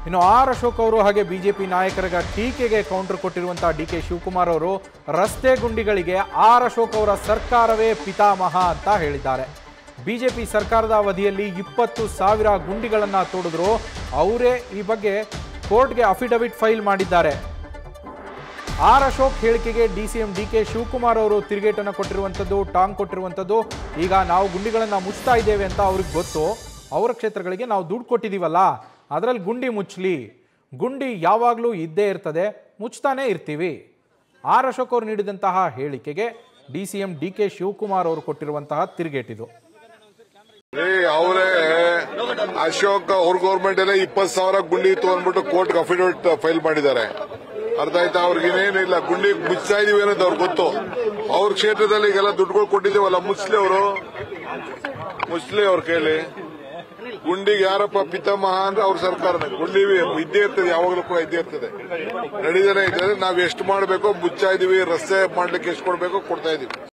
ಇನ್ನು ಆರ್ ಅಶೋಕ್ ಅವರು ಹಾಗೆ ಬಿಜೆಪಿ ನಾಯಕರ ಟೀಕೆಗೆ ಕೌಂಟರ್ ಕೊಟ್ಟಿರುವಂತಹ ಡಿಕೆ ಶಿವಕುಮಾರ್ ಅವರು ರಸ್ತೆ ಗುಂಡಿಗಳಿಗೆ ಆರ್ ಅಶೋಕ್ ಅವರ ಸರ್ಕಾರವೇ ಪಿತಾಮಹ ಅಂತ ಹೇಳಿದ್ದಾರೆ. ಬಿಜೆಪಿ ಸರ್ಕಾರದ ಅವಧಿಯಲ್ಲಿ 20,000 ಗುಂಡಿಗಳನ್ನ ತೋಡಿದ್ರು. ಅವರೇ ಈ ಬಗ್ಗೆ ಕೋರ್ಟ್ಗೆ ಅಫಿಡವಿಟ್ ಫೈಲ್ ಮಾಡಿದ್ದಾರೆ. ಆರ್ ಅಶೋಕ್ ಹೇಳಿಕೆಗೆ ಡಿಸಿಎಂ ಡಿಕೆ ಶಿವಕುಮಾರ್ ಅವರು ತಿರುಗೇಟನ್ನು ಕೊಟ್ಟಿರುವಂಥದ್ದು, ಟಾಂಗ್ ಕೊಟ್ಟಿರುವಂಥದ್ದು. ಈಗ ನಾವು ಗುಂಡಿಗಳನ್ನು ಮುಚ್ತಾ ಇದ್ದೇವೆ ಅಂತ ಅವ್ರಿಗೆ ಗೊತ್ತು. ಅವರ ಕ್ಷೇತ್ರಗಳಿಗೆ ನಾವು ದುಡ್ಡು ಕೊಟ್ಟಿದ್ದೀವಲ್ಲ, ಅದರಲ್ಲಿ ಗುಂಡಿ ಮುಚ್ಚಲಿ, ಗುಂಡಿ ಯಾವಾಗಲೂ ಇದ್ದೇ ಇರ್ತದೆ, ಮುಚ್ತಾನೇ ಇರ್ತೀವಿ. ಆರ್ ಅಶೋಕ್ ಅವರು ನೀಡಿದಂತಹ ಹೇಳಿಕೆಗೆ ಡಿಸಿಎಂ ಡಿಕೆ ಶಿವಕುಮಾರ್ ಅವರು ಕೊಟ್ಟಿರುವಂತಹ ತಿರುಗೇಟಿದು. ಅವರೇ ಅಶೋಕ್ ಅವ್ರ ಗೌರ್ಮೆಂಟ್ ಎಲ್ಲ 20,000 ಗುಂಡಿ ತಗೊಂಡ್ಬಿಟ್ಟು ಕೋರ್ಟ್ಗೆ ಅಫಿಡವಿಟ್ ಫೈಲ್ ಮಾಡಿದ್ದಾರೆ. ಅರ್ಥ ಆಯ್ತಾ? ಅವ್ರಿಗೇನೇನಿಲ್ಲ, ಗುಂಡಿ ಮುಚ್ತಾ ಇದೀವಿ ಅನ್ನೋದು ಅವ್ರಿಗೆ ಗೊತ್ತು. ಅವ್ರ ಕ್ಷೇತ್ರದಲ್ಲಿ ಈಗೆಲ್ಲ ದುಡ್ಡುಗಳು ಕೊಟ್ಟಿದ್ದೀವಲ್ಲ, ಮುಚ್ಲಿ ಅವ್ರ ಕೈಲಿ. ಗುಂಡಿಗೆ ಯಾರಪ್ಪ ಪಿತಾಮಹ ಅಂದ್ರೆ ಅವ್ರ ಸರ್ಕಾರನೇ. ಗುಂಡಿ ಇದ್ದೇ ಇರ್ತದೆ, ಯಾವಾಗಲೂ ಕೂಡ ಇದ್ದೇ ಇರ್ತದೆ, ನಡೀತಾನೆ ಇದ್ದಾರೆ. ನಾವ್ ಎಷ್ಟು ಮಾಡಬೇಕೋ ಮುಚ್ಚಾ ಇದೀವಿ. ರಸ್ತೆ ಮಾಡ್ಲಿಕ್ಕೆ ಎಷ್ಟು ಕೊಡ್ಬೇಕೋ ಕೊಡ್ತಾ ಇದೀವಿ.